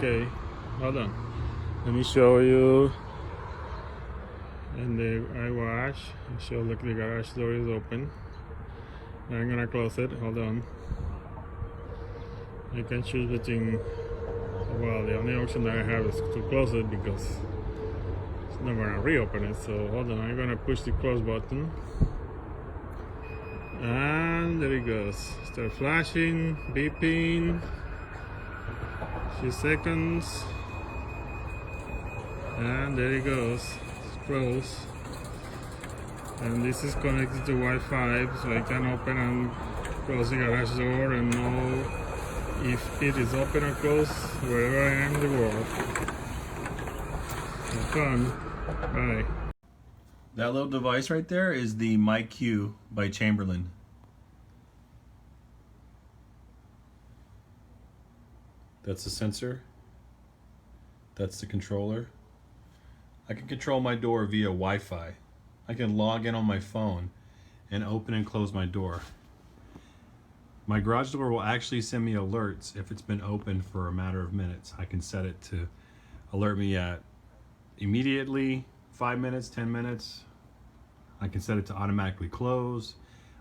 Okay, hold on. Let me show you. And the garage, show look, the garage door is open. Now I'm gonna close it. Hold on. You can choose between. Well, the only option that I have is to close it because it's not gonna reopen it. So hold on. I'm gonna push the close button. And there it goes. Start flashing, beeping. Few seconds. And there it goes. It's closed. And this is connected to Wi-Fi, so I can open and close the garage door and know if it is open or closed wherever I am in the world. Have fun. Bye. That little device right there is the MyQ by Chamberlain. That's the sensor. That's the controller. I can control my door via Wi-Fi. I can log in on my phone and open and close my door. My garage door will actually send me alerts if it's been open for a matter of minutes. I can set it to alert me at immediately, 5 minutes, 10 minutes. I can set it to automatically close.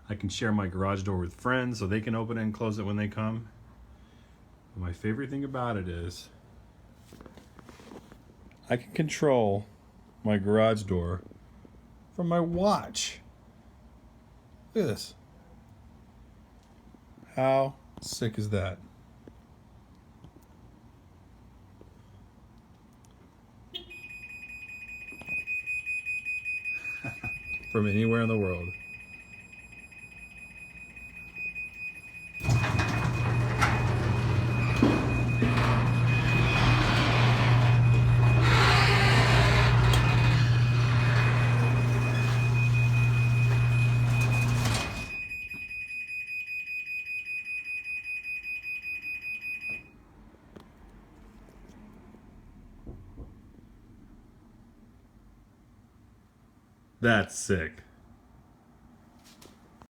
I can share my garage door with friends so they can open it and close it when they come. But my favorite thing about it is I can control my garage door from my watch. Look at this. How sick is that? From anywhere in the world. That's sick.